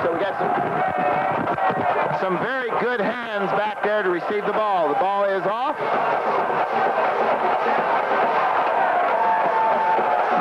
So we got some very good hands back there to receive the ball. The ball is off.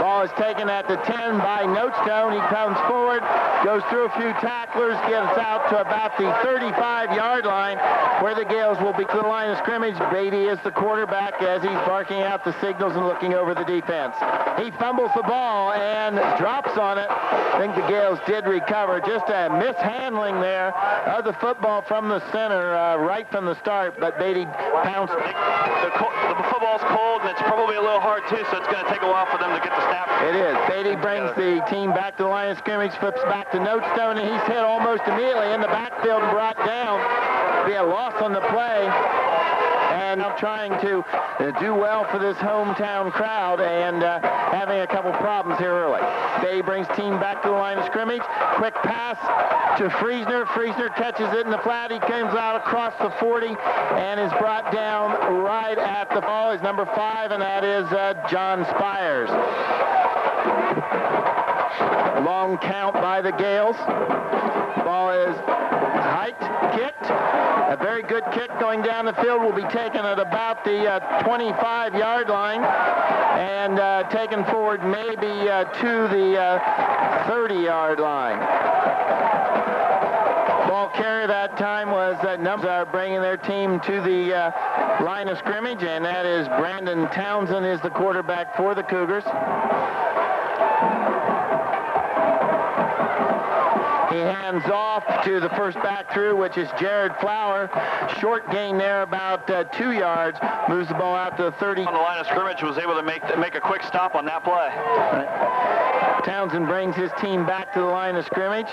Ball is taken at the 10 by Notestone. He comes forward, goes through a few tacklers, gets out to about the 35-yard line where the Gales will be to the line of scrimmage. Beatty is the quarterback as he's barking out the signals and looking over the defense. He fumbles the ball and drops on it. I think the Gales did recover. Just a mishandling there of the football from the center right from the start, but Beatty pounced. The football's cold, and it's probably a little hard, too, so it's going to take a while for them to get the snap. It is. Beatty brings the team back to the line of scrimmage, flips back to Notestone, and he's hit almost immediately in the backfield and brought down. Be a loss on the play. And I'm trying to do well for this hometown crowd and having a couple problems here early. Beatty brings team back to the line of scrimmage. Quick pass to Friesner. Friesner catches it in the flat. He comes out across the 40 and is brought down right at the ball. Is number 5, and that is John Spires. Long count by the Gales. Ball is hiked, kicked. A very good kick going down the field will be taken at about the 25-yard line and taken forward maybe to the 30-yard line. Ball carrier that time was numbers bringing their team to the line of scrimmage, and that is Brandon Townsend is the quarterback for the Cougars. He hands off to the first back through, which is Jared Fowler. Short gain there, about 2 yards. Moves the ball out to the 30. On the line of scrimmage, was able to make a quick stop on that play. Right. Townsend brings his team back to the line of scrimmage.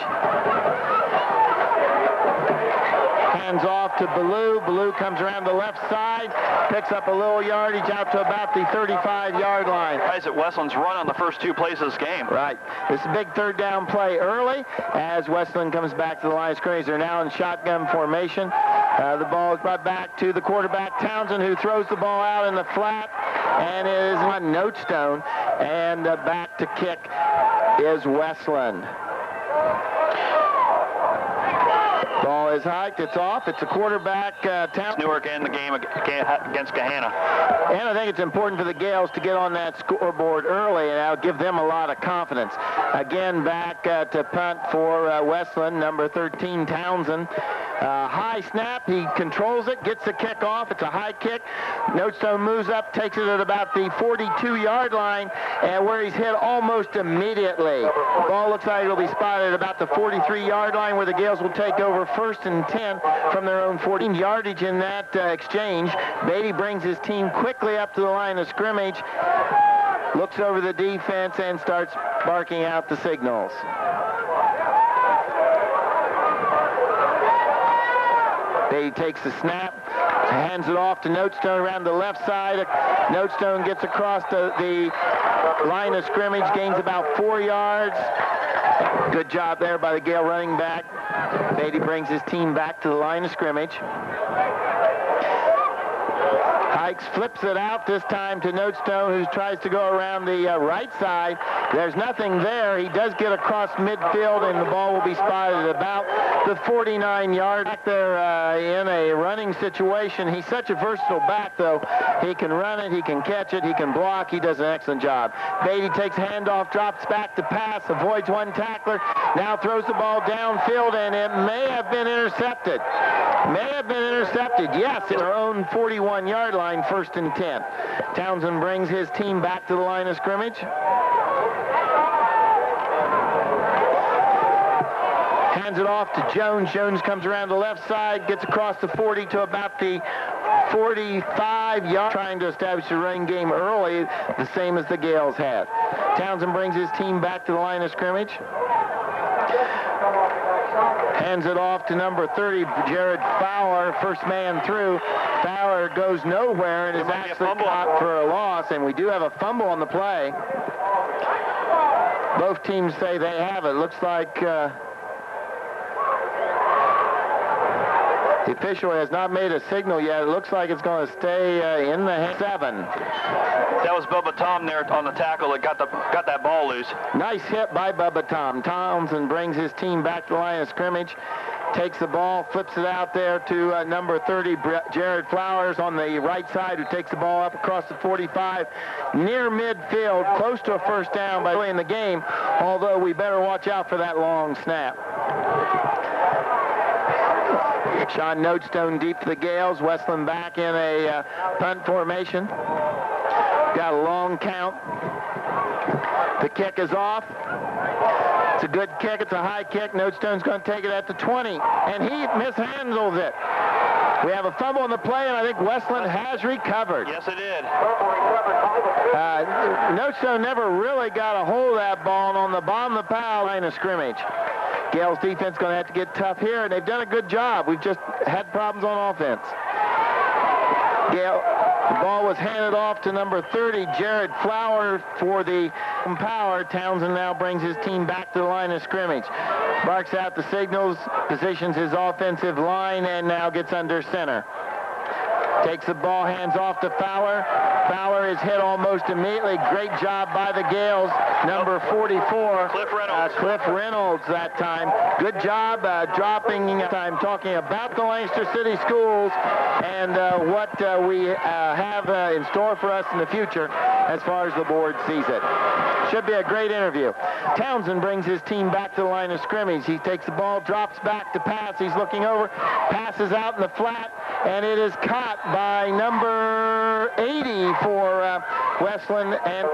Hands off to Ballou. Ballou comes around the left side, picks up a little yardage out to about the 35-yard line. Guys at Westland's run on the first 2 plays of this game. Right. This is a big third down play early as Westland comes back to the line of scrimmage. They're now in shotgun formation. The ball is brought back to the quarterback, Townsend, who throws the ball out in the flat and is on Notestone. And back to kick is Westland. Ball is hiked. It's off. It's a quarterback. Newark in the game against Gahanna. And I think it's important for the Gales to get on that scoreboard early, and that'll give them a lot of confidence. Again, back to punt for Westland, number 13, Townsend. High snap. He controls it, gets the kick off. It's a high kick. Notestone moves up, takes it at about the 42-yard line, and where he's hit almost immediately. Ball looks like it'll be spotted at about the 43-yard line, where the Gales will take over 1st and 10 from their own 14 yardage in that exchange. Beatty brings his team quickly up to the line of scrimmage, looks over the defense, and starts barking out the signals. Beatty takes the snap, hands it off to Notestone around the left side. Notestone gets across the line of scrimmage, gains about 4 yards. Good job there by the Gale running back. Beatty brings his team back to the line of scrimmage. Hikes flips it out this time to Notestone, who tries to go around the right side. There's nothing there. He does get across midfield, and the ball will be spotted at about the 49-yard. Back there in a running situation. He's such a versatile back, though. He can run it, he can catch it, he can block. He does an excellent job. Beatty takes a handoff, drops back to pass, avoids one tackler, now throws the ball downfield, and it may have been intercepted. May have been intercepted, yes, at their own 41-yard line, 1st and 10. Townsend brings his team back to the line of scrimmage. Hands it off to Jones. Jones comes around the left side, gets across the 40 to about the 45-yard, trying to establish a running game early, the same as the Gales had. Townsend brings his team back to the line of scrimmage. Hands it off to number 30, Jared Fowler, first man through. Fowler goes nowhere and is actually caught for a loss, and we do have a fumble on the play. Both teams say they have it. Looks like the official has not made a signal yet. It looks like it's going to stay in the 7. That was Bubba Tom there on the tackle that got that ball loose. Nice hit by Bubba Tom. Townsend brings his team back to the line of scrimmage. Takes the ball, flips it out there to number 30, Jared Flowers on the right side, who takes the ball up across the 45, near midfield, close to a first down by in the game, although we better watch out for that long snap. Sean Notestone deep to the Gales. Westland back in a punt formation. Got a long count. The kick is off. It's a good kick. It's a high kick. Notestone's going to take it at the 20, and he mishandles it. We have a fumble on the play, and I think Westland has recovered. Yes, it did. Notestone never really got a hold of that ball, and on the bottom of the foul line of scrimmage. Gales defense going to have to get tough here, and they've done a good job. We've just had problems on offense. The ball was handed off to number 30, Jared Flower, for the power. Townsend now brings his team back to the line of scrimmage. Barks out the signals, positions his offensive line, and now gets under center. Takes the ball, hands off to Fowler. Fowler is hit almost immediately. Great job by the Gales. Number 44, Cliff Reynolds that time. Good job dropping time, talking about the Lancaster City Schools and what we have in store for us in the future as far as the board sees it. Should be a great interview. Townsend brings his team back to the line of scrimmage. He takes the ball, drops back to pass. He's looking over, passes out in the flat, and it is caught by number 80 for Westland, and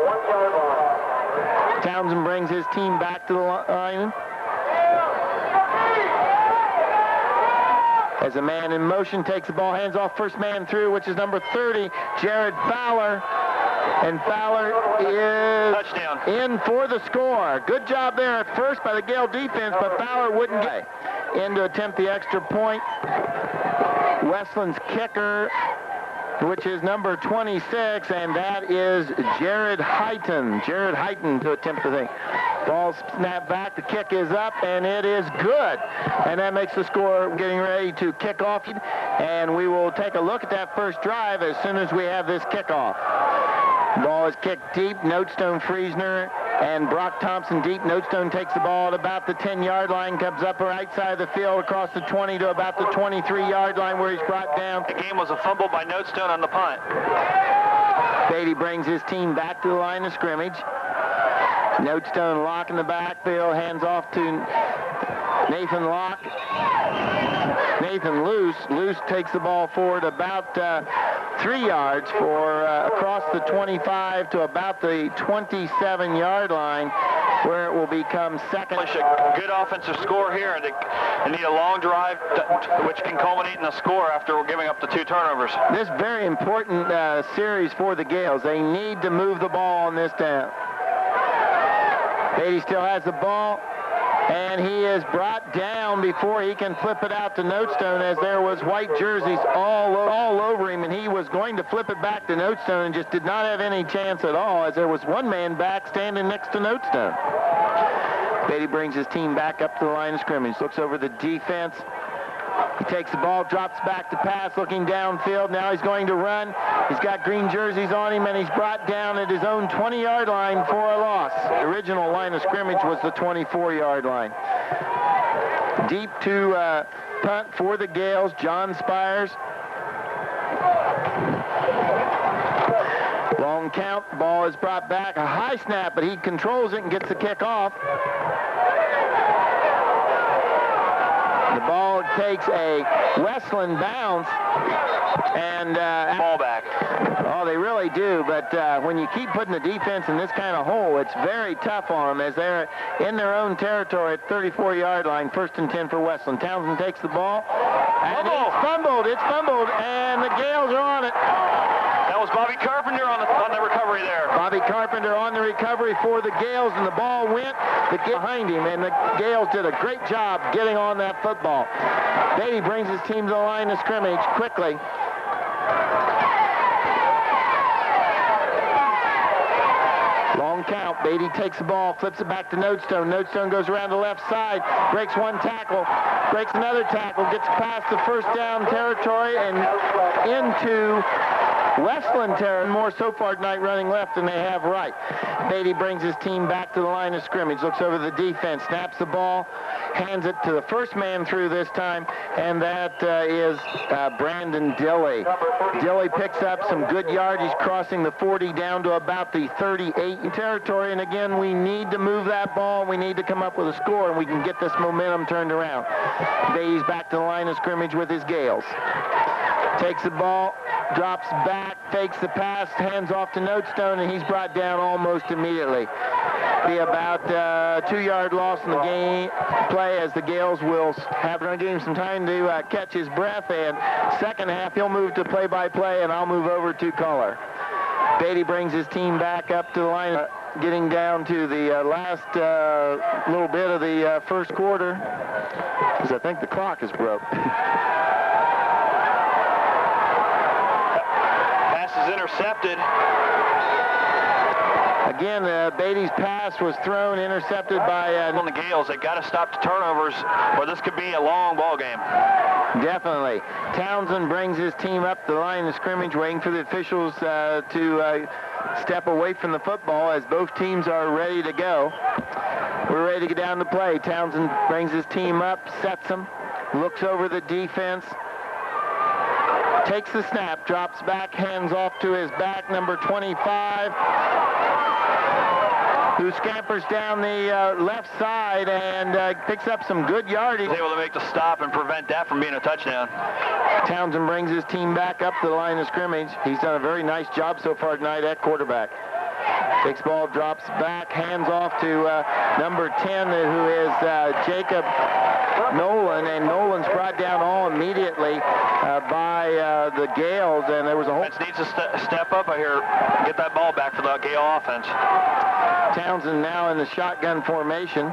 Townsend brings his team back to the line. As a man in motion, takes the ball, hands off, first man through, which is number 30, Jared Fowler. And Fowler is touchdown in for the score. Good job there at first by the Gale defense, but Fowler wouldn't get in to attempt the extra point. Westland's kicker, which is number 26, and that is Jared Heighton. Jared Heighton to attempt the thing. Ball snapped back, the kick is up, and it is good. And that makes the score getting ready to kick off. And we will take a look at that first drive as soon as we have this kickoff. Ball is kicked deep. Notestone, Friesner, and Brock Thompson deep. Notestone takes the ball at about the 10-yard line, comes up the right side of the field across the 20 to about the 23-yard line where he's brought down. The game was a fumble by Notestone on the punt. Beatty brings his team back to the line of scrimmage. Notestone Locke in the backfield, hands off to Nathan Locke. Nathan Luce takes the ball forward about 3 yards for across the 25 to about the 27-yard line, where it will become second. A good offensive score here, and they need a long drive which can culminate in a score after we're giving up the 2 turnovers. This very important series for the Gales. They need to move the ball on this down. Beatty still has the ball, and he is brought down before he can flip it out to Notestone, as there was white jerseys all over him, and he was going to flip it back to Notestone and just did not have any chance at all, as there was one man back standing next to Notestone. Beatty brings his team back up to the line of scrimmage, looks over the defense. He takes the ball, drops back to pass, looking downfield. Now he's going to run. He's got green jerseys on him, and he's brought down at his own 20-yard line for a loss. The original line of scrimmage was the 24-yard line. Deep to punt for the Gales, John Spires. Long count, ball is brought back. A high snap, but he controls it and gets the kick off. The ball takes a Westland bounce, and ball back. Oh, they really do, but when you keep putting the defense in this kind of hole, it's very tough on them as they're in their own territory at 34-yard line, 1st and 10 for Westland. Townsend takes the ball, and it's fumbled, and the Gales are on it. That was Bobby Carpenter on the recovery there. Bobby Carpenter on the recovery for the Gales, and the ball went behind him, and the Gales did a great job getting on that football. Beatty brings his team to the line of scrimmage quickly. count. Beatty takes the ball, flips it back to Notestone. Notestone goes around the left side, breaks one tackle, breaks another tackle, gets past the first down territory and into Westland territory. More so far tonight running left than they have right. Beatty brings his team back to the line of scrimmage, looks over the defense, snaps the ball, hands it to the first man through this time, and that is Brandon Dilley. Dilley picks up some good yardage, crossing the 40 down to about the 38 territory, and again, we need to move that ball. We need to come up with a score, and we can get this momentum turned around. Beatty's back to the line of scrimmage with his Gales. Takes the ball, drops back, fakes the pass, hands off to Notestone, and he's brought down almost immediately. Be about a 2-yard loss in the game play, as the Gales will have to give him some time to catch his breath, and second half he'll move to play-by-play, and I'll move over to color. Beatty brings his team back up to the line, getting down to the last little bit of the first quarter, because I think the clock is broke. Pass is intercepted. Again, Beatty's pass was thrown, intercepted by... on the Gales, they got to stop the turnovers, or this could be a long ball game. Definitely. Townsend brings his team up the line of scrimmage, waiting for the officials to step away from the football, as both teams are ready to go. We're ready to get down to play. Townsend brings his team up, sets them, looks over the defense, takes the snap, drops back, hands off to his back, number 25, who scampers down the left side and picks up some good yardage. He's able to make the stop and prevent that from being a touchdown. Townsend brings his team back up to the line of scrimmage. He's done a very nice job so far tonight at quarterback. Takes ball, drops back, hands off to number 10, who is Jacob Nolan, and Nolan's brought down all immediately by the Gales, and there was a whole... Needs to step up here, get that ball back for the Gale offense. Townsend now in the shotgun formation.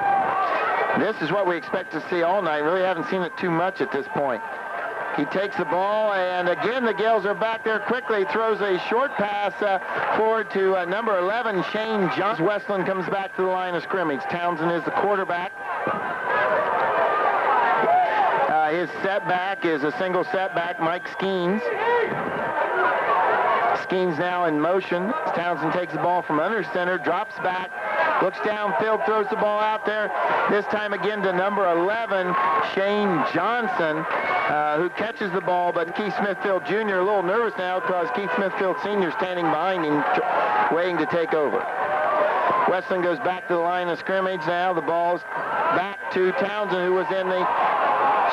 This is what we expect to see all night. Really haven't seen it too much at this point. He takes the ball, and again, the Gales are back there quickly. Throws a short pass forward to number 11, Shane Johnson. Westland comes back to the line of scrimmage. Townsend is the quarterback. His setback is a single setback, Mike Skeens. Skeens now in motion. Townsend takes the ball from under center, drops back, looks downfield, throws the ball out there. This time again to number 11, Shane Johnson, who catches the ball, but Keith Smithfield Jr. a little nervous now because Keith Smithfield Sr. standing behind him, waiting to take over. Westland goes back to the line of scrimmage now. The ball's back to Townsend, who was in the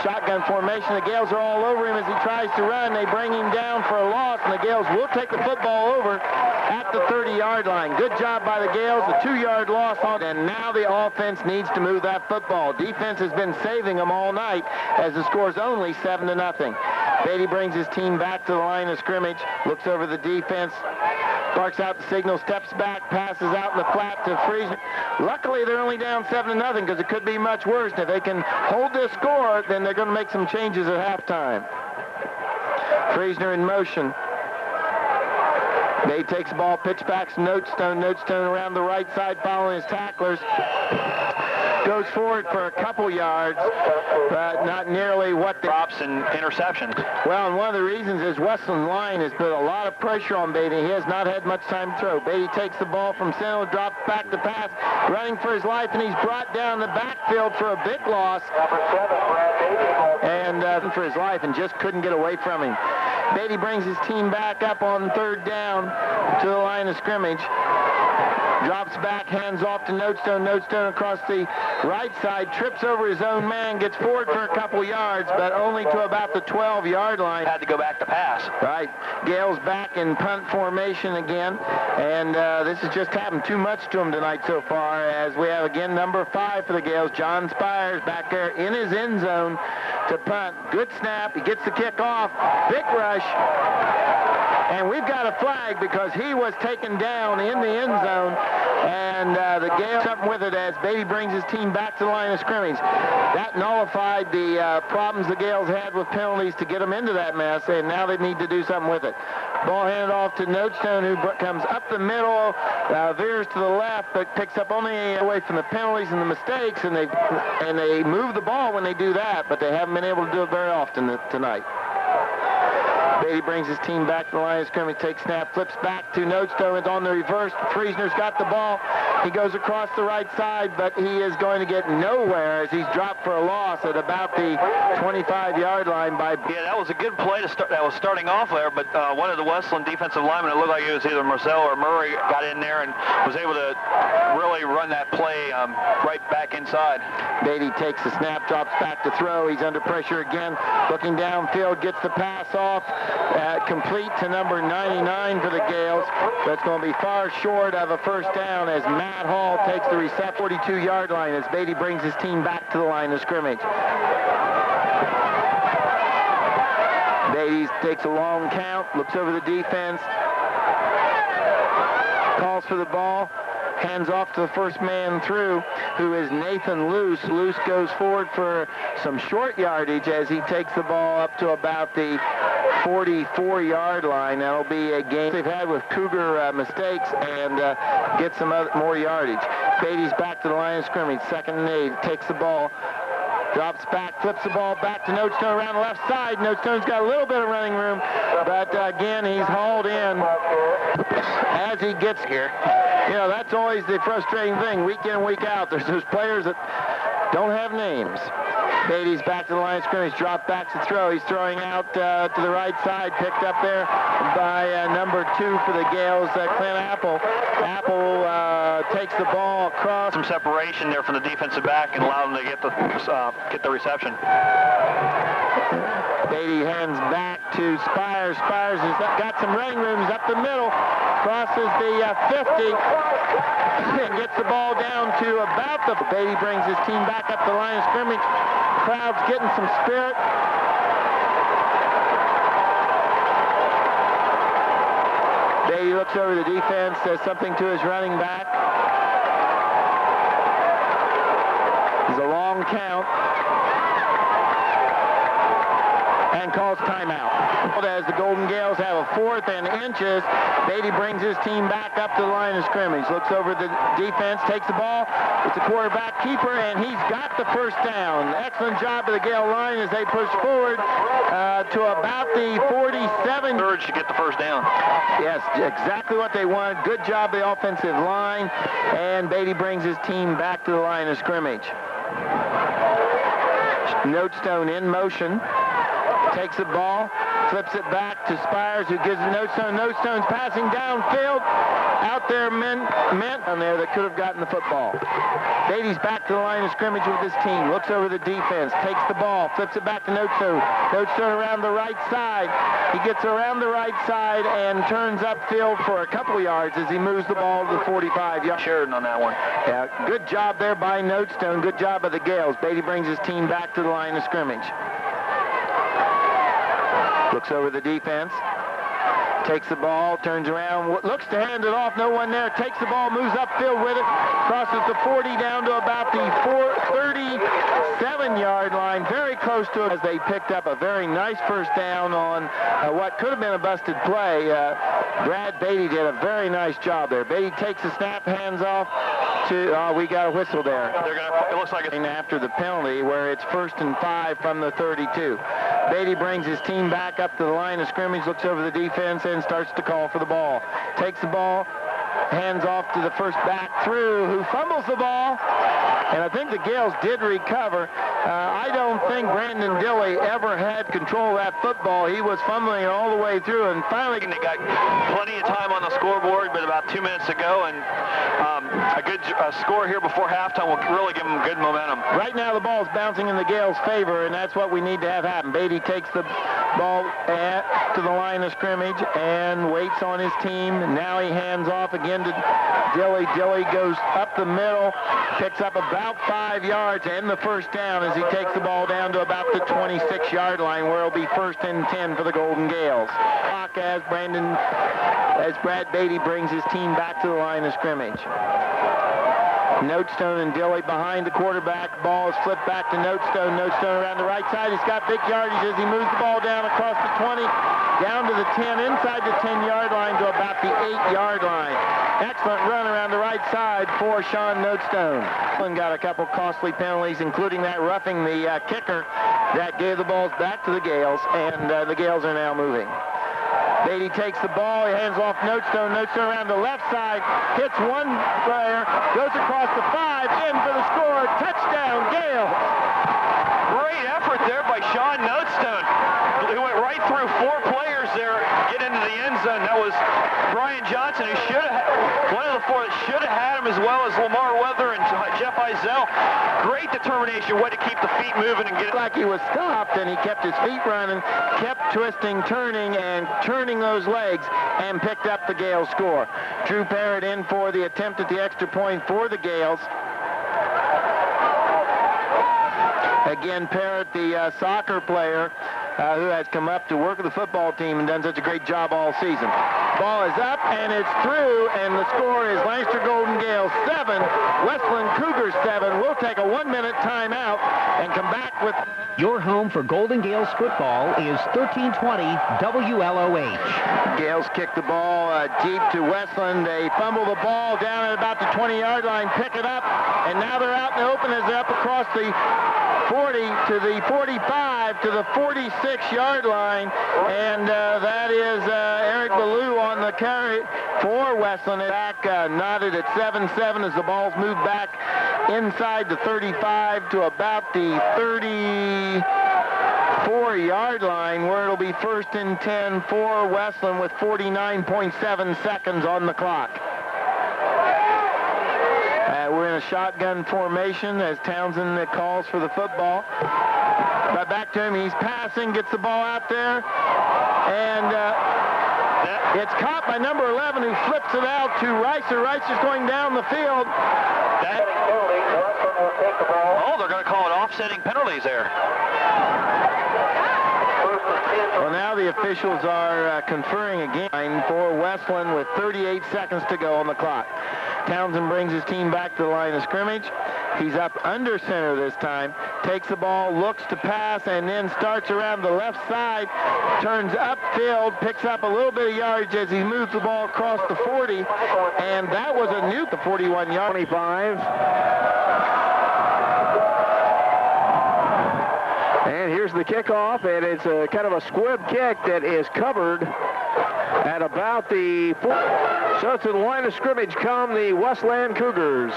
shotgun formation. The Gales are all over him as he tries to run. They bring him down for a loss, and the Gales will take the football over at the 30-yard line. Good job by the Gales. A 2-yard loss on, and now the offense needs to move that football. Defense has been saving them all night as the score's only 7-0. Beatty brings his team back to the line of scrimmage, looks over the defense, barks out the signal, steps back, passes out in the flat to Friesner. Luckily, they're only down 7-0 because it could be much worse. If they can hold this score, then they're going to make some changes at halftime. Friesner in motion. They takes the ball, pitch backs Notestone. Notestone around the right side following his tacklers. Goes forward for a couple yards, but not nearly what the... Drops and interceptions. Well, and one of the reasons is Westland line has put a lot of pressure on Beatty. He has not had much time to throw. Beatty takes the ball from center, drops back to pass, running for his life, and he's brought down the backfield for a big loss. And for his life, and just couldn't get away from him. Beatty brings his team back up on third down to the line of scrimmage. Drops back, hands off to Notestone. Notestone across the right side, trips over his own man, gets forward for a couple yards, but only to about the 12-yard line. Had to go back to pass. Right. Gales back in punt formation again, and this has just happened too much to him tonight so far, as we have again number 5 for the Gales, John Spires, back there in his end zone to punt. Good snap. He gets the kick off. Big rush. And we've got a flag because he was taken down in the end zone, and the Gales something with it as Beatty brings his team back to the line of scrimmage. That nullified the problems the Gales had with penalties to get them into that mess, and now they need to do something with it. Ball handed off to Notestone, who comes up the middle, veers to the left, but picks up only away from the penalties and the mistakes, and they move the ball when they do that, but they haven't been able to do it very often tonight. Beatty brings his team back to the line of scrimmage, takes snap, flips back to Notestone. It's on the reverse. Friesner's got the ball. He goes across the right side, but he is going to get nowhere as he's dropped for a loss at about the 25-yard line by... Yeah, that was a good play to start. That was starting off there, but one of the Westland defensive linemen, it looked like it was either Marcel or Murray, got in there and was able to really run that play right back inside. Beatty takes the snap, drops back to throw. He's under pressure again, looking downfield, gets the pass off. Complete to number 99 for the Gales. That's going to be far short of a first down as Matt Hall takes the reception 42-yard line as Beatty brings his team back to the line of scrimmage. Beatty takes a long count, looks over the defense, calls for the ball, hands off to the first man through, who is Nathan Luce. Luce goes forward for some short yardage as he takes the ball up to about the 44-yard line. That'll be a game they've had with Cougar mistakes and get some more yardage. Beatty's back to the line of scrimmage, 2nd and 8, takes the ball, drops back, flips the ball back to Notestone around the left side. Notestone's got a little bit of running room, but again, he's hauled in as he gets here. You know, that's always the frustrating thing, week in, week out. There's those players that don't have names. Beatty's back to the line of scrimmage, drop back to throw. He's throwing out to the right side, picked up there by number 2 for the Gales, Clint Apple. Apple takes the ball across. Some separation there from the defensive back and allowed him to get the reception. Beatty hands back to Spires. Spires has got some running room. He's up the middle, crosses the 50, and gets the ball down to about the... Beatty brings his team back up the line of scrimmage. Crowd's getting some spirit. Beatty looks over the defense, says something to his running back. There's a long count. And calls timeout. As the Golden Gales have a 4th and inches, Beatty brings his team back up to the line of scrimmage. Looks over the defense, takes the ball. It's a quarterback keeper, and he's got the first down. Excellent job of the Gale line as they push forward to about the 47. Third should get the first down. Yes, exactly what they wanted. Good job, the offensive line. And Beatty brings his team back to the line of scrimmage. Notestone in motion. Takes the ball, flips it back to Spires, who gives it Notestone. Notestone's passing downfield. Out there, men on there that could have gotten the football. Beatty's back to the line of scrimmage with his team. Looks over the defense, takes the ball, flips it back to Notestone. Notestone around the right side. He gets around the right side and turns upfield for a couple of yards as he moves the ball to the 45-yard. Sheridan on that one. Yeah, good job there by Notestone. Good job of the Gales. Beatty brings his team back to the line of scrimmage. Looks over the defense, takes the ball, turns around, looks to hand it off, no one there, takes the ball, moves upfield with it, crosses the 40 down to about the 37-yard line, very close to it as they picked up a very nice first down on what could have been a busted play. Brad Beatty did a very nice job there. Beatty takes the snap, hands off to, we got a whistle there. It looks like it's after the penalty where it's 1st and 5 from the 32. Beatty brings his team back up to the line of scrimmage, looks over the defense, and starts to call for the ball. Takes the ball, hands off to the first back through, who fumbles the ball. And I think the Gales did recover. I don't think Brandon Dilley ever had control of that football. He was fumbling it all the way through, and finally they got plenty of time on the scoreboard, but about 2 minutes to go, and a good score here before halftime will really give them good momentum. Right now the ball is bouncing in the Gales' favor, and that's what we need to have happen. Beatty takes the ball to the line of scrimmage and waits on his team. Now he hands off again to Dilley. Dilley goes up the middle, picks up about 5 yards and the first down as he takes the ball down to about the 26-yard line, where it'll be 1st and 10 for the Golden Gales. Clock as Brad Beatty brings his team back to the line of scrimmage. Notestone and Dilly behind the quarterback. Ball is flipped back to Notestone. Notestone around the right side. He's got big yardage as he moves the ball down across the 20, down to the 10, inside the 10-yard line to about the 8-yard line. Excellent run around the right side for Sean Notestone. Got a couple costly penalties, including that roughing the kicker that gave the balls back to the Gales, and the Gales are now moving. Beatty takes the ball, he hands off Notestone. Notestone around the left side, hits one player, goes across the 5, in for the score, touchdown, Gales. Great effort there by Sean Notestone. He went right through 4 players there, get into the end zone. That was Brian Johnson, who should have, one of the 4 that should have had him, as well as Lamar Weather and Jeff Eisel. Great determination, way to keep the feet moving and get it. Like he was stopped, and he kept his feet running, kept twisting, turning, and turning those legs, and picked up the Gales score. Drew Parrott in for the attempt at the extra point for the Gales. Again, Parrott, the soccer player who has come up to work with the football team and done such a great job all season. Ball is up, and it's through, and the score is Lancaster Golden Gales 7, Westland Cougars 7. We'll take a 1-minute timeout and come back with... Your home for Golden Gales football is 1320 WLOH. Gales kick the ball deep to Westland. They fumble the ball down at about the 20-yard line, pick it up, and now they're out in the open as they're up across the 40 to the 45 to the 46-yard line, and that is Eric Ballou on the carry for Westland. Back knotted at 7-7 as the balls move back inside the 35 to about the 34-yard line, where it'll be 1st and 10 for Westland with 49.7 seconds on the clock. We're in a shotgun formation as Townsend calls for the football. Right back to him. He's passing, gets the ball out there, and it's caught by number 11, who flips it out to Reiser. Reiser's going down the field. Oh, they're going to call it offsetting penalties there. Well, now the officials are conferring again for Westland with 38 seconds to go on the clock. Townsend brings his team back to the line of scrimmage. He's up under center this time, takes the ball, looks to pass, and then starts around the left side, turns upfield, picks up a little bit of yardage as he moves the ball across the 40, and that was a nuke, the 41-yard. 25. And here's the kickoff, and it's a kind of a squib kick that is covered at about the 4. So to the line of scrimmage come the Westland Cougars.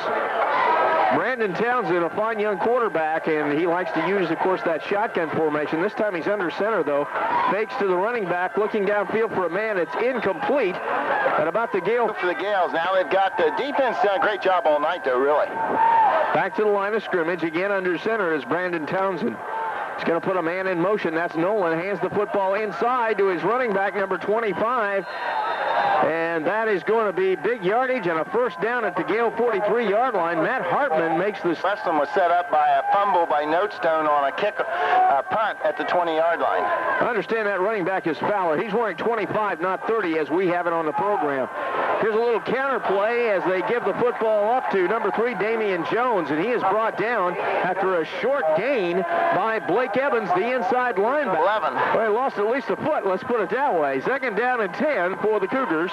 Brandon Townsend, a fine young quarterback, and he likes to use, of course, that shotgun formation. This time he's under center, though. Fakes to the running back, looking downfield for a man. It's incomplete at about the Gale. For the Gales, now they've got the defense done a great job all night, though, really. Back to the line of scrimmage, again under center is Brandon Townsend. He's going to put a man in motion. That's Nolan. Hands the football inside to his running back, number 25. And that is going to be big yardage and a 1st down at the Gale 43-yard line. Matt Hartman makes this. Westland was set up by a fumble by Notestone on a punt at the 20-yard line. I understand that running back is Fowler. He's wearing 25, not 30, as we have it on the program. Here's a little counter play as they give the football up to number 3, Damian Jones, and he is brought down after a short gain by Blake Evans, the inside linebacker. 11. Well, he lost at least a foot, let's put it that way. 2nd down and 10 for the Cougars.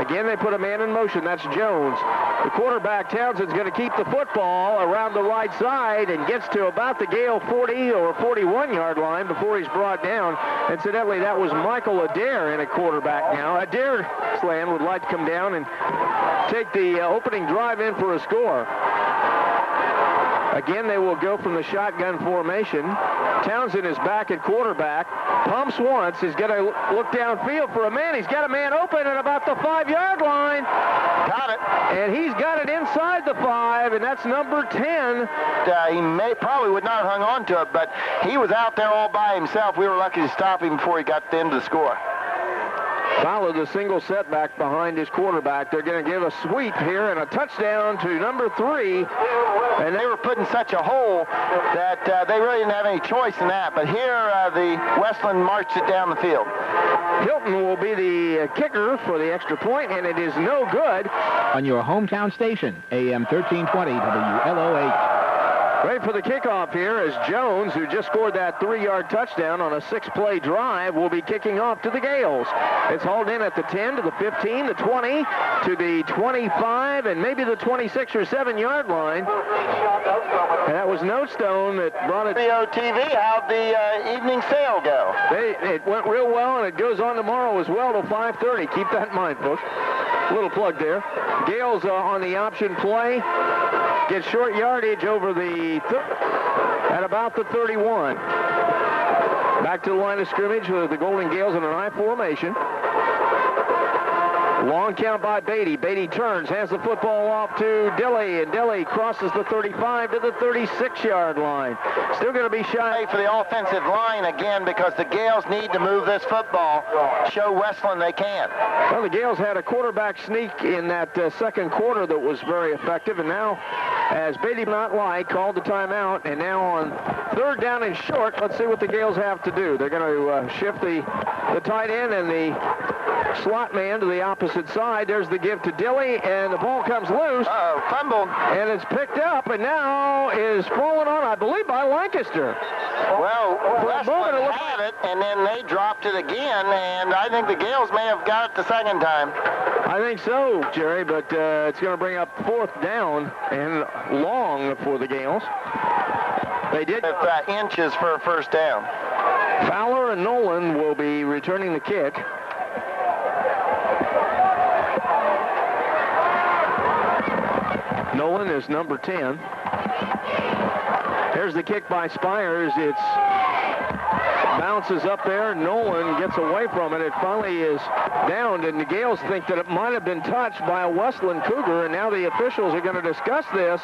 Again, they put a man in motion. That's Jones. The quarterback, Townsend's going to keep the football around the right side and gets to about the Gale 40 or 41-yard line before he's brought down. Incidentally, that was Michael Adair in a quarterback now. Adair Slan would like to come down and take the opening drive in for a score. Again, they will go from the shotgun formation. Townsend is back at quarterback. Pumps once. He's going to look downfield for a man. He's got a man open at about the 5-yard line. Got it. And he's got it inside the 5, and that's number 10. He probably would not have hung on to it, but he was out there all by himself. We were lucky to stop him before he got to the end of the score. Fowler, the single setback behind his quarterback. They're going to give a sweep here and a touchdown to number 3. And they were put in such a hole that they really didn't have any choice in that. But here, the Westland marched it down the field. Hilton will be the kicker for the extra point, and it is no good. On your hometown station, AM 1320 WLOH. Ready for the kickoff here is Jones, who just scored that 3-yard touchdown on a 6-play drive, will be kicking off to the Gales. It's hauled in at the 10 to the 15, the 20 to the 25, and maybe the 26 or 7-yard line. And that was Notestone that brought it. TV, how'd the evening sale go? It went real well, and it goes on tomorrow as well till 5:30. Keep that in mind, folks. Little plug there. Gales on the option play. Gets short yardage over the at about the 31. Back to the line of scrimmage with the Golden Gales in an I formation. Long count by Beatty. Beatty turns, has the football off to Dilly, and Dilly crosses the 35 to the 36-yard line. Still going to be shy for the offensive line again because the Gales need to move this football. Show Westland they can. Well, the Gales had a quarterback sneak in that second quarter that was very effective, and now, as Beatty not like, called the timeout, and now on 3rd down and short, let's see what the Gales have to do. They're going to shift the tight end and the slot man to the opposite side. There's the give to Dilly, and the ball comes loose. Fumbled. And it's picked up, and now is fallen on, I believe, by Lancaster. Well, Westland had it, and then they dropped it again, and I think the Gales may have got it the second time. I think so, Jerry, but it's going to bring up 4th down and long for the Gales. They did. Inches for a first down. Fowler and Nolan will be returning the kick. Nolan is number 10. Here's the kick by Spires. It bounces up there. Nolan gets away from it. It finally is downed, and the Gales think that it might have been touched by a Westland Cougar, and now the officials are going to discuss this.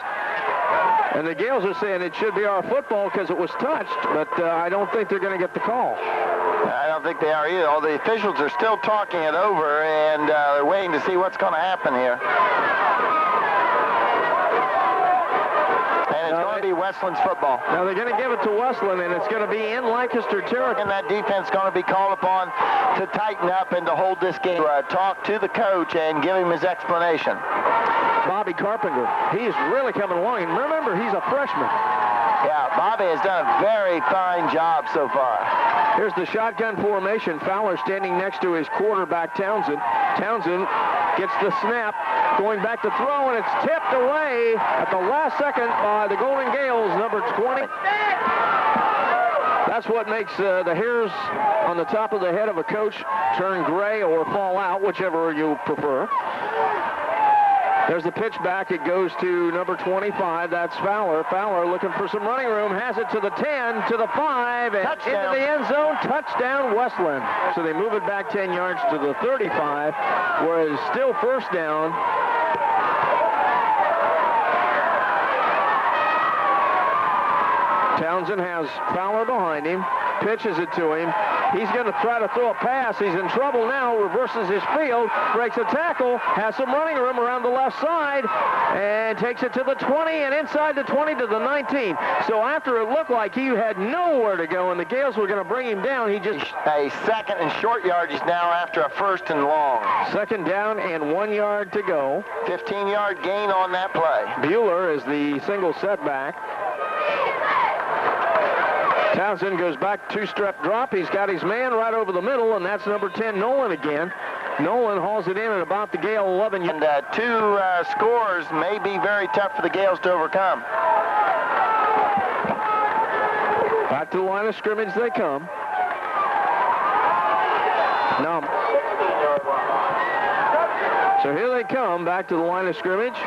And the Gales are saying it should be our football because it was touched, but I don't think they're going to get the call. I don't think they are either. All the officials are still talking it over, and they're waiting to see what's going to happen here. And it's going to be Westland's football. Now they're going to give it to Westland, and it's going to be in Lancaster territory. And that defense is going to be called upon to tighten up and to hold this game. Talk to the coach and give him his explanation. Bobby Carpenter, he's really coming along. And remember, he's a freshman. Yeah, Bobby has done a very fine job so far. Here's the shotgun formation. Fowler standing next to his quarterback, Townsend. Townsend gets the snap, going back to throw, and it's tipped away at the last second by the Golden Gales, number 20. That's what makes the hairs on the top of the head of a coach turn gray or fall out, whichever you prefer. There's the pitch back. It goes to number 25. That's Fowler. Fowler looking for some running room. Has it to the 10, to the 5, and touchdown. Into the end zone. Touchdown, Westland. So they move it back 10 yards to the 35, where it is still first down. Townsend has Fowler behind him. Pitches it to him. He's going to try to throw a pass. He's in trouble now. Reverses his field. Breaks a tackle. Has some running room around the left side. And takes it to the 20 and inside the 20 to the 19. So after it looked like he had nowhere to go and the Gales were going to bring him down, he just... A second and short yardage now after a first and long. Second down and 1 yard to go. 15-yard gain on that play. Bueller is the single setback. Townsend goes back, 2-step drop. He's got his man right over the middle, and that's number 10, Nolan again. Nolan hauls it in at about the Gale 11. And two scores may be very tough for the Gales to overcome. Back to the line of scrimmage they come. Now, so here they come, back to the line of scrimmage.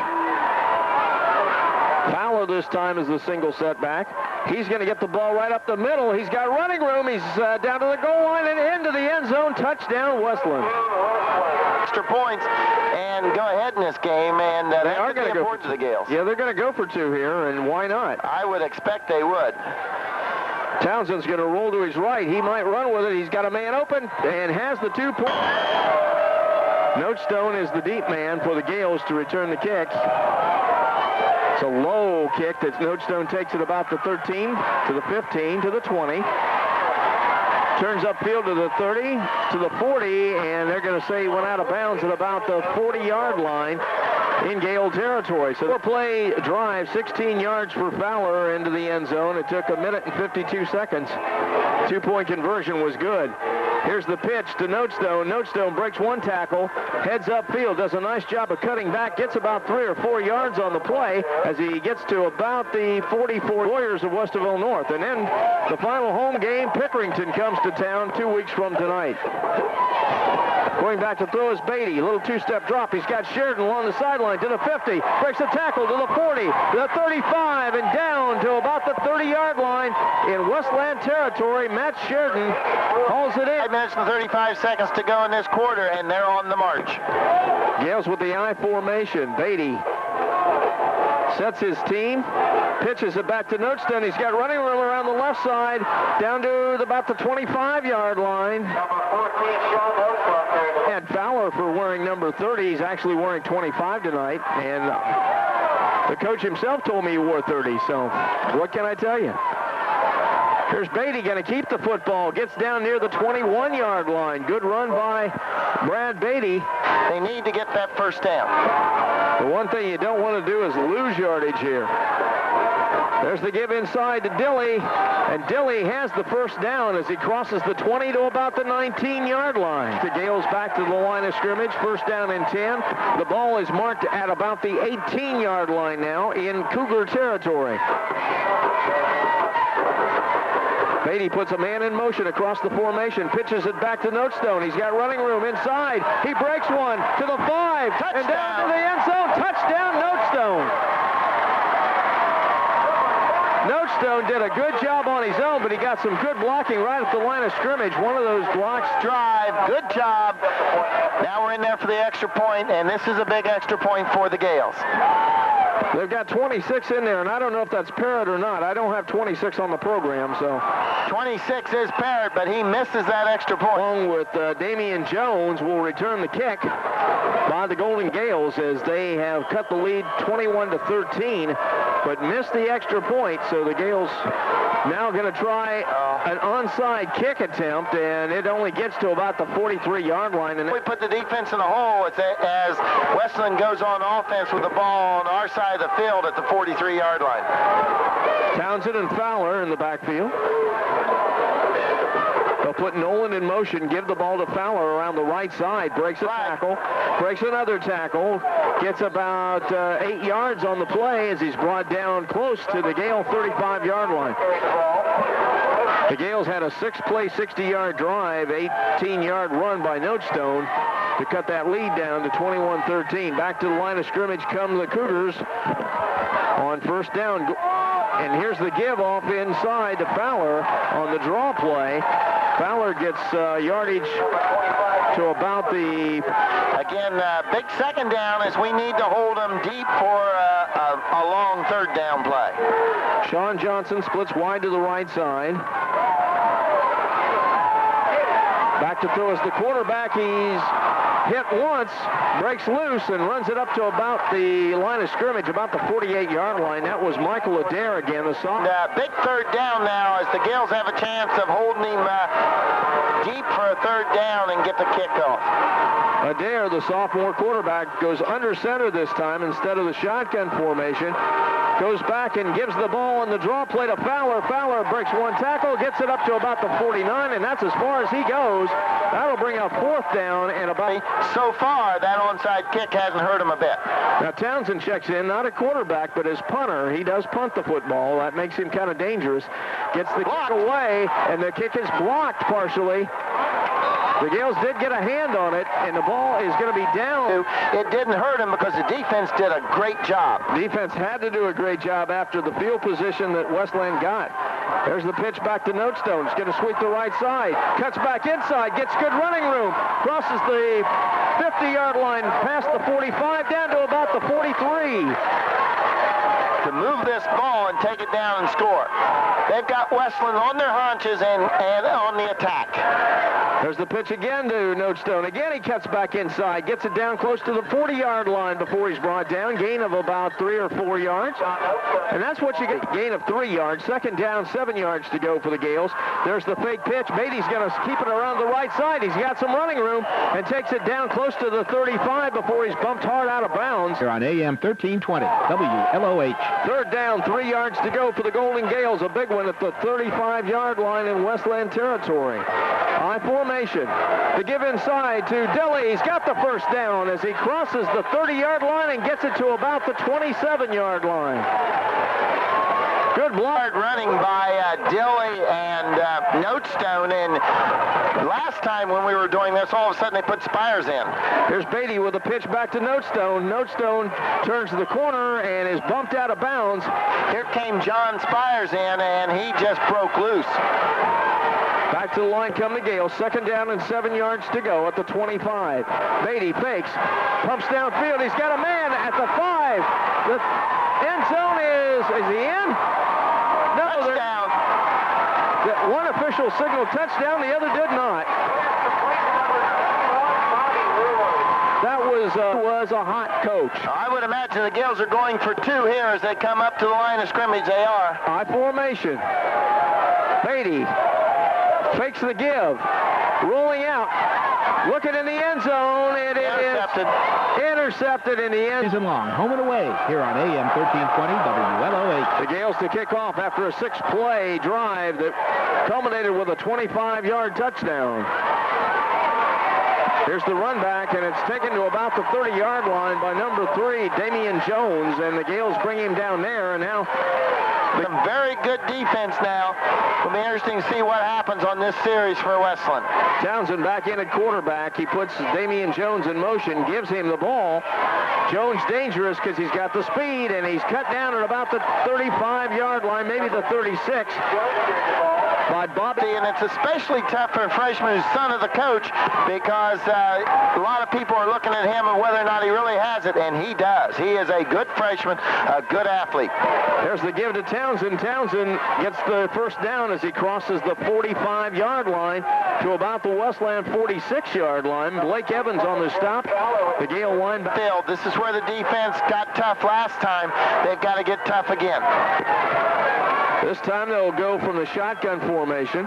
Fowler this time is the single setback. He's going to get the ball right up the middle. He's got running room. He's down to the goal line and into the end zone. Touchdown, Westland. Extra points and go ahead in this game, and they that are could going be to go important to the Gales. Yeah, they're going to go for 2 here, and why not? I would expect they would. Townsend's going to roll to his right. He might run with it. He's got a man open and has the 2 point. Notestone is the deep man for the Gales to return the kick. It's a low kick that Notestone takes at about the 13, to the 15, to the 20. Turns upfield to the 30, to the 40, and they're going to say he went out of bounds at about the 40-yard line in Gale territory. So 4-play drive, 16 yards for Fowler into the end zone. It took 1 minute and 52 seconds. 2-point conversion was good. Here's the pitch to Notestone. Notestone breaks 1 tackle, heads upfield, does a nice job of cutting back, gets about 3 or 4 yards on the play as he gets to about the 44 Warriors of Westerville North. And then the final home game, Pickerington comes to town 2 weeks from tonight. Going back to throw is Beatty. A little 2-step drop. He's got Sheridan along the sideline to the 50. Breaks a tackle to the 40, to the 35, and down to about the 30-yard line in Westland territory. Matt Sheridan hauls it in. 5 minutes and 35 seconds to go in this quarter, and they're on the march. Gales with the I formation. Beatty sets his team, pitches it back to Notestone. He's got running room around the left side, down to about the 25-yard line. And Fowler for wearing number 30. He's actually wearing 25 tonight, and the coach himself told me he wore 30, so what can I tell you? Here's Beatty going to keep the football. Gets down near the 21-yard line. Good run by Brad Beatty. They need to get that first down. The one thing you don't want to do is lose yardage here. There's the give inside to Dilly, and Dilly has the first down as he crosses the 20 to about the 19-yard line. The Gales back to the line of scrimmage, first down and 10. The ball is marked at about the 18-yard line now in Cougar territory. Beatty puts a man in motion across the formation, pitches it back to Notestone. He's got running room inside. He breaks one to the 5, Touchdown. And down to the end zone. Touchdown, Notestone. Notestone did a good job on his own, but he got some good blocking right at the line of scrimmage. One of those blocks. Drive, good job. Now we're in there for the extra point, and this is a big extra point for the Gales. They've got 26 in there, and I don't know if that's Parrott or not. I don't have 26 on the program, so. 26 is Parrott, but he misses that extra point. Along with Damian Jones will return the kick by the Golden Gales as they have cut the lead 21-13, but missed the extra point, so the Gales now going to try an onside kick attempt, and it only gets to about the 43-yard line. And we put the defense in the hole as Westland goes on offense with the ball on our side of the field at the 43-yard line. Townsend and Fowler in the backfield. They'll put Nolan in motion, give the ball to Fowler around the right side, breaks a tackle, breaks another tackle, gets about 8 yards on the play as he's brought down close to the Gale 35-yard line. The Gales had a 6-play, 60-yard drive, 18-yard run by Notestone to cut that lead down to 21-13. Back to the line of scrimmage come the Cougars on first down. And here's the give off inside to Fowler on the draw play. Fowler gets yardage to about the... Again, big second down as we need to hold them deep for a long third down play. Sean Johnson splits wide to the right side. Back to throw as the quarterback. He's hit once, breaks loose, and runs it up to about the line of scrimmage, about the 48-yard line. That was Michael Adair again, the sophomore. Big third down now as the Gales have a chance of holding him deep for a third down and get the kickoff. Adair, the sophomore quarterback, goes under center this time instead of the shotgun formation. Goes back and gives the ball on the draw play to Fowler. Fowler breaks one tackle, gets it up to about the 49, and that's as far as he goes. That'll bring a fourth down and about... So far, that onside kick hasn't hurt him a bit. Now, Townsend checks in, not a quarterback, but as punter. He does punt the football. That makes him kind of dangerous. Gets the kick away, and the kick is blocked partially. The Gales did get a hand on it, and the ball is going to be down. It didn't hurt him because the defense did a great job. Defense had to do a great job after the field position that Westland got. There's the pitch back to Notestone. He's going to sweep the right side. Cuts back inside. Gets good running room. Crosses the 50-yard line past the 45 down to about the 43. to move this ball and take it down and score. They've got Westland on their haunches and on the attack. There's the pitch again to Notestone. Again, he cuts back inside, gets it down close to the 40-yard line before he's brought down. Gain of about 3 or 4 yards. And that's what you get, gain of 3 yards. Second down, 7 yards to go for the Gales. There's the fake pitch. Beatty's going to keep it around the right side. He's got some running room and takes it down close to the 35 before he's bumped hard out of bounds. Here on AM 1320, WLOH. Third down, 3 yards to go for the Golden Gales. A big one at the 35-yard line in Westland territory. High formation. The give inside to Dilly. He's got the first down as he crosses the 30-yard line and gets it to about the 27-yard line. Good block running by Dilly and Notestone. And last time when we were doing this, all of a sudden they put Spires in. Here's Beatty with a pitch back to Notestone. Notestone turns to the corner and is bumped out of bounds. Here came John Spires in, and he just broke loose. Back to the line come the Gales. Second down and 7 yards to go at the 25. Beatty fakes, pumps downfield. He's got a man at the 5. The end zone is he in? No, touchdown. One official signaled touchdown, the other did not. That was a hot coach. I would imagine the Gales are going for 2 here as they come up to the line of scrimmage. They are. High formation. Beatty fakes the give. Rolling out. Looking in the end zone. It Intercepted. is intercepted in the end. Season long, home and away, here on AM 1320 WLOH. The Gales to kick off after a 6-play drive that culminated with a 25-yard touchdown. Here's the run back, and it's taken to about the 30-yard line by number 3, Damian Jones, and the Gales bring him down there, and now some very good defense now. It'll be interesting to see what happens on this series for Westland. Townsend back in at quarterback. He puts Damian Jones in motion, gives him the ball. Jones dangerous because he's got the speed, and he's cut down at about the 35-yard line, maybe the 36. By Bobby. And it's especially tough for a freshman who's son of the coach because a lot of people are looking at him and whether or not he really has it, and he does. He is a good freshman, a good athlete. There's the give to Townsend. Townsend gets the first down as he crosses the 45-yard line to about the Westland 46-yard line. Blake Evans on the stop. The Gale line. This is where the defense got tough last time. They've got to get tough again. This time they'll go from the shotgun formation.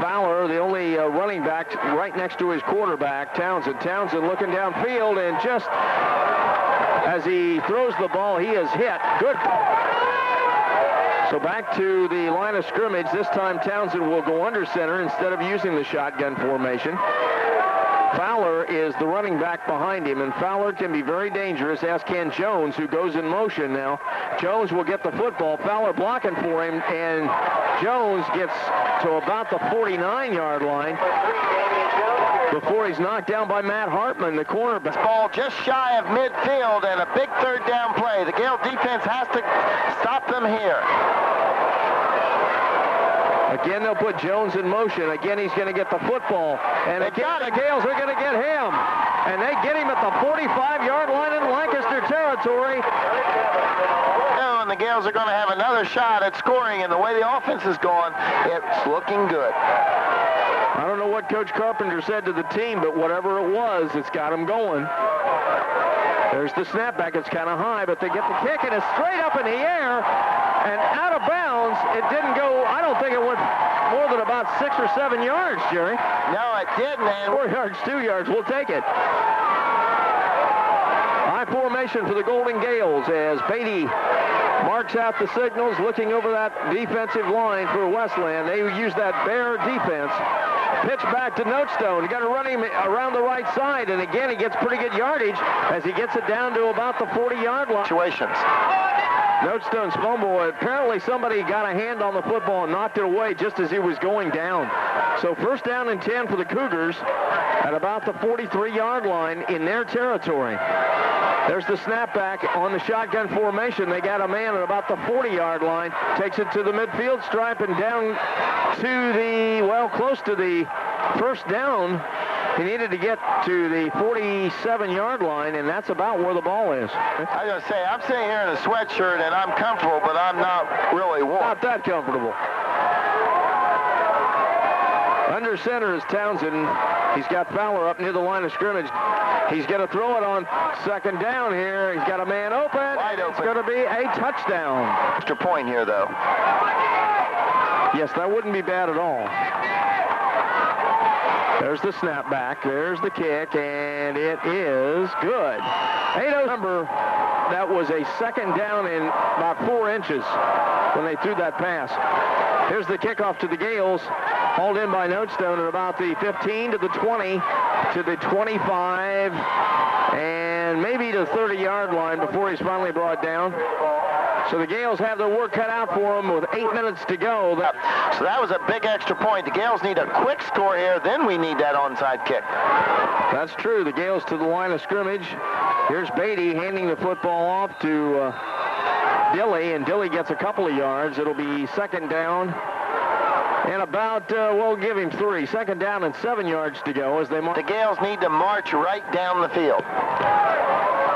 Fowler, the only running back right next to his quarterback, Townsend. Townsend looking downfield, and just as he throws the ball, he is hit. Good. So back to the line of scrimmage. This time Townsend will go under center instead of using the shotgun formation. Fowler is the running back behind him, and Fowler can be very dangerous, as can Jones, who goes in motion now. Jones will get the football. Fowler blocking for him, and Jones gets to about the 49-yard line before he's knocked down by Matt Hartman, the cornerback. Ball just shy of midfield, and a big third down play. The Gale defense has to stop them here. Again, they'll put Jones in motion. Again, he's going to get the football. And again, the Gales are going to get him. And they get him at the 45-yard line in Lancaster territory. And the Gales are going to have another shot at scoring. And the way the offense is going, it's looking good. I don't know what Coach Carpenter said to the team, but whatever it was, it's got them going. There's the snapback. It's kind of high, but they get the kick, and it's straight up in the air and out of bounds. It didn't go, I don't think it went more than about 6 or 7 yards, Jerry. No, it didn't. 4 yards, 2 yards. We'll take it. High formation for the Golden Gales as Beatty marks out the signals, looking over that defensive line for Westland. They use that bear defense. Pitch back to Notestone. You got to run him around the right side, and again, he gets pretty good yardage as he gets it down to about the 40-yard line. Situations. Notestone's fumble. Apparently somebody got a hand on the football and knocked it away just as he was going down. So first down and 10 for the Cougars at about the 43-yard line in their territory. There's the snapback on the shotgun formation. They got a man at about the 40-yard line. Takes it to the midfield stripe and down to the, well, close to the first down, he needed to get to the 47-yard line, and that's about where the ball is. I was going to say, I'm sitting here in a sweatshirt, and I'm comfortable, but I'm not really warm. Not that comfortable. Under center is Townsend. He's got Fowler up near the line of scrimmage. He's going to throw it on second down here. He's got a man open. Wide open. It's going to be a touchdown. Extra point here, though. Yes, that wouldn't be bad at all. There's the snap back. There's the kick, and it is good. 8-0 number. That was a second down in about 4 inches when they threw that pass. Here's the kickoff to the Gales. Hauled in by Notestone at about the 15 to the 20 to the 25 and maybe to the 30-yard line before he's finally brought down. So the Gales have their work cut out for them with 8 minutes to go. So that was a big extra point. The Gales need a quick score here, then we need that onside kick. That's true. The Gales to the line of scrimmage. Here's Beatty handing the football off to Dilly, and Dilly gets a couple of yards. It'll be second down. And about, we'll give him 3. Second down and 7 yards to go as they march. The Gales need to march right down the field.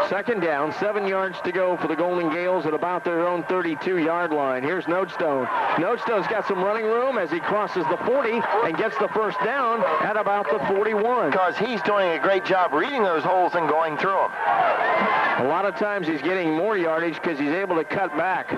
Second down, 7 yards to go for the Golden Gales at about their own 32-yard line. Here's Notestone. Notestone's got some running room as he crosses the 40 and gets the first down at about the 41. Because he's doing a great job reading those holes and going through them. A lot of times he's getting more yardage because he's able to cut back.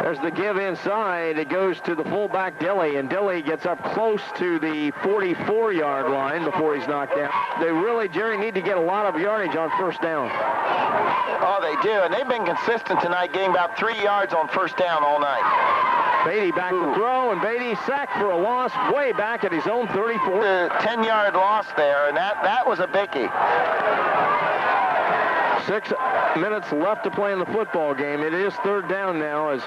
There's the give inside. It goes to the fullback, Dilly, and Dilly gets up close to the 44-yard line before he's knocked down. They really, Jerry, need to get a lot of yardage on first down. Oh, they do, and they've been consistent tonight, getting about 3 yards on first down all night. Beatty back to throw, and Beatty sacked for a loss way back at his own 34. The 10-yard loss there, and that was a biggie. 6 minutes left to play in the football game. It is third down now as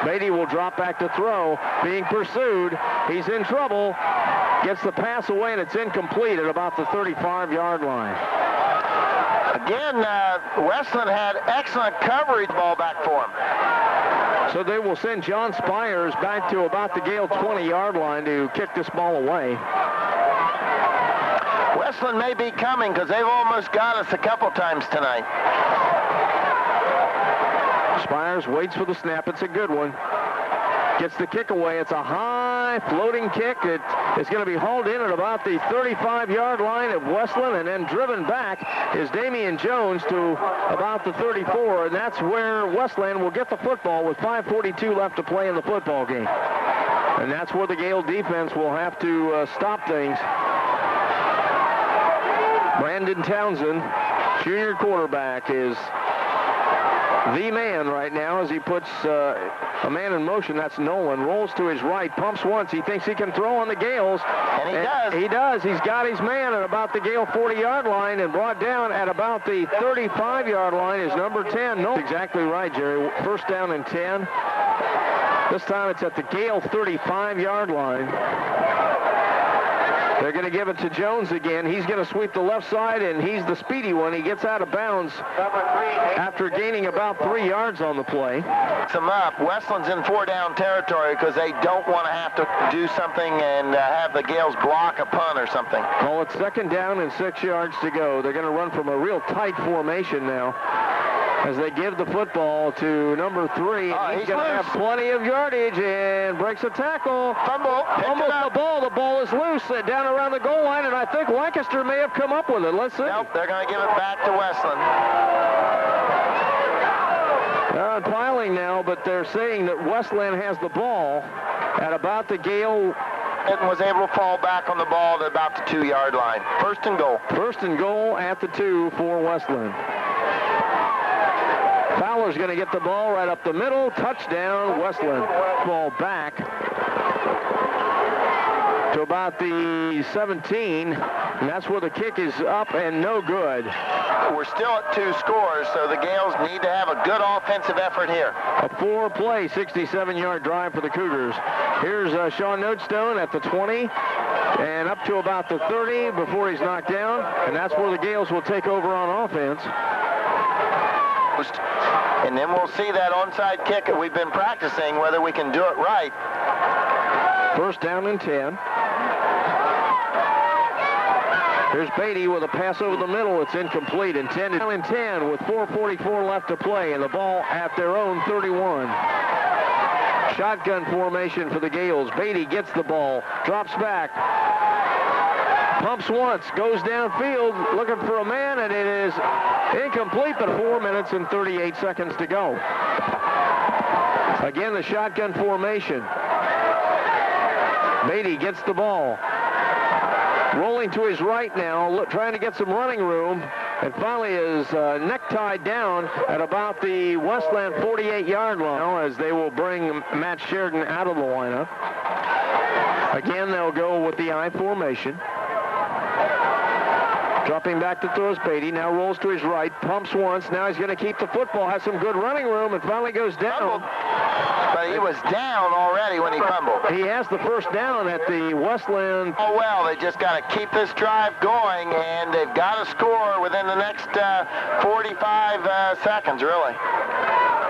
Beatty will drop back to throw. Being pursued. He's in trouble. Gets the pass away, and it's incomplete at about the 35-yard line. Again, Westland had excellent coverage ball back for him. So they will send John Spires back to about the Gale 20-yard line to kick this ball away. Westland may be coming because they've almost got us a couple times tonight. Spires waits for the snap. It's a good one. Gets the kick away. It's a high floating kick. It is going to be hauled in at about the 35-yard line of Westland, and then driven back is Damian Jones to about the 34, and that's where Westland will get the football with 5:42 left to play in the football game. And that's where the Gale defense will have to stop things. Brandon Townsend, junior quarterback, is the man right now as he puts a man in motion. That's Nolan. Rolls to his right, pumps once. He thinks he can throw on the Gales. And he does. He does. He's got his man at about the Gale 40-yard line, and brought down at about the 35-yard line is number 10. Nolan. Exactly right, Jerry. First down and 10. This time it's at the Gale 35-yard line. They're going to give it to Jones again. He's going to sweep the left side, and he's the speedy one. He gets out of bounds after gaining about 3 yards on the play. Them up. Westland's in 4-down territory because they don't want to have to do something and have the Gales block a punt or something. Well, it's second down and 6 yards to go. They're going to run from a real tight formation now as they give the football to number 3. And he's going to have plenty of yardage and breaks a tackle. Fumbles the ball. The ball is loose down around the goal line, and I think Lancaster may have come up with it. Let's see. Nope, they're going to give it back to Westland. They're unpiling now, but they're saying that Westland has the ball at about the Gale. And was able to fall back on the ball at about the 2-yard line. First and goal. First and goal at the 2 for Westland. Fowler's going to get the ball right up the middle. Touchdown, Westland. Ball back to about the 17, and that's where the kick is up and no good. We're still at 2 scores, so the Gales need to have a good offensive effort here. A 4-play, 67-yard drive for the Cougars. Here's Sean Notestone at the 20 and up to about the 30 before he's knocked down, and that's where the Gales will take over on offense. And then we'll see that onside kick that we've been practicing, whether we can do it right. First down and 10. Here's Beatty with a pass over the middle. It's incomplete. Intended in 10 with 4:44 left to play, and the ball at their own 31. Shotgun formation for the Gales. Beatty gets the ball, drops back, pumps once, goes downfield, looking for a man, and it is incomplete, but 4 minutes and 38 seconds to go. Again, the shotgun formation. Beatty gets the ball. Rolling to his right now, trying to get some running room, and finally is necktied down at about the Westland 48-yard line now, as they will bring Matt Sheridan out of the lineup. Again, they'll go with the I formation. Dropping back to throw is Beatty. Now rolls to his right, pumps once. Now he's going to keep the football, has some good running room, and finally goes down. But he was down already when he fumbled. He has the first down at the Westland. Oh, well, they just got to keep this drive going, and they've got to score within the next 45 seconds, really.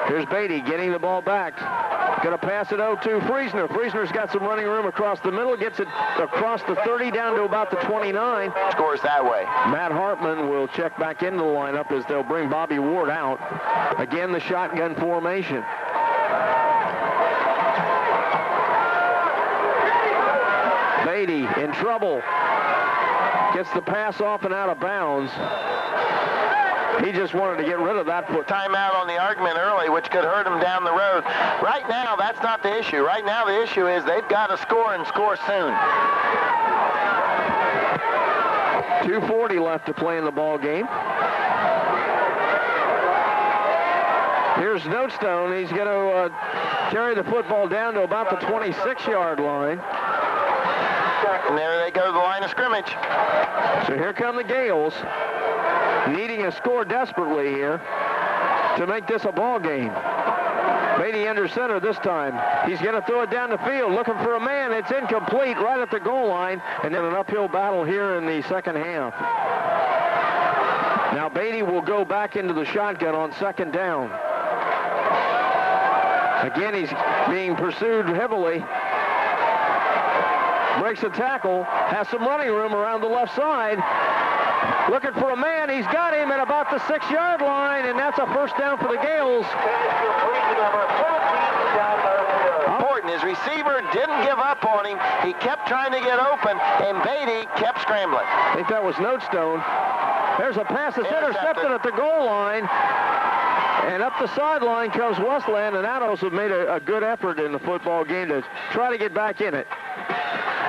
Here's Beatty getting the ball back. Going to pass it out to Friesner. Friesner's got some running room across the middle. Gets it across the 30 down to about the 29. Scores that way. Matt Hartman will check back into the lineup as they'll bring Bobby Ward out. Again, the shotgun formation. Beatty in trouble. Gets the pass off and out of bounds. He just wanted to get rid of that foot. Timeout on the argument early, which could hurt him down the road. Right now, that's not the issue. Right now, the issue is they've got to score and score soon. 2:40 left to play in the ball game. Here's Notestone. He's going to carry the football down to about the 26-yard line. And there they go to the line of scrimmage. So here come the Gales, needing a score desperately here to make this a ball game. Beatty under center this time. He's going to throw it down the field, looking for a man. It's incomplete right at the goal line, and then an uphill battle here in the second half. Now Beatty will go back into the shotgun on second down. Again, he's being pursued heavily. Breaks a tackle, has some running room around the left side. Looking for a man. He's got him at about the 6-yard line, and that's a first down for the Gales. Important. His receiver didn't give up on him. He kept trying to get open, and Beatty kept scrambling. I think that was Notestone. There's a pass that's intercepted at the goal line. And up the sideline comes Westland, and Adams have made a good effort in the football game to try to get back in it.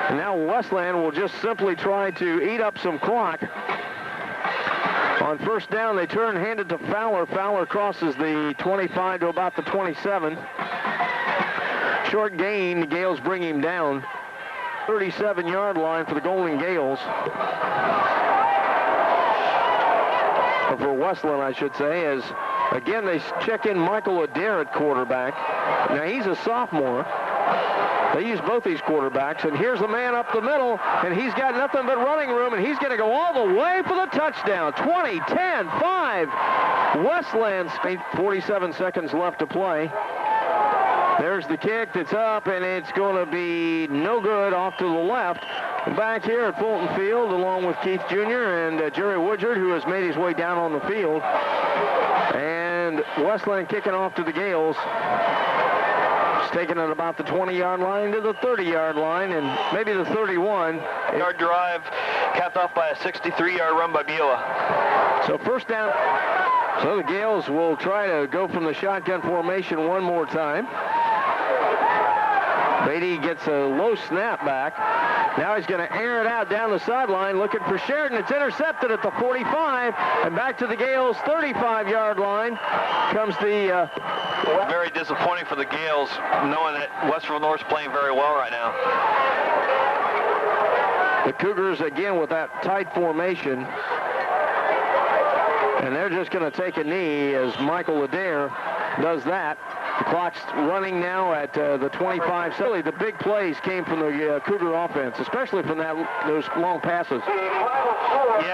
And now Westland will just simply try to eat up some clock. On first down, they turn, hand it to Fowler. Fowler crosses the 25 to about the 27. Short gain, the Gales bring him down. 37-yard line for the Golden Gales. Or for Westland, I should say, as again they check in Michael Adair at quarterback. Now he's a sophomore. They use both these quarterbacks, and here's the man up the middle, and he's got nothing but running room, and he's going to go all the way for the touchdown. 20, 10, 5. Westland, 47 seconds left to play. There's the kick that's up, and it's going to be no good off to the left. Back here at Fulton Field, along with Keith Jr. and Jerry Woodard, who has made his way down on the field. And Westland kicking off to the Gales. It's taken at about the 20-yard line to the 30-yard line, and maybe the 31. Our drive capped off by a 63-yard run by Beulah. So first down. So the Gales will try to go from the shotgun formation one more time. Beatty gets a low snap back. Now he's going to air it out down the sideline, looking for Sheridan. It's intercepted at the 45, and back to the Gales' 35-yard line comes the... Very disappointing for the Gales, knowing that Westerville North's playing very well right now. The Cougars, again, with that tight formation. And they're just going to take a knee as Michael Adair does that. The clock's running now at the 25. So the big plays came from the Cougar offense, especially from those long passes. Yeah,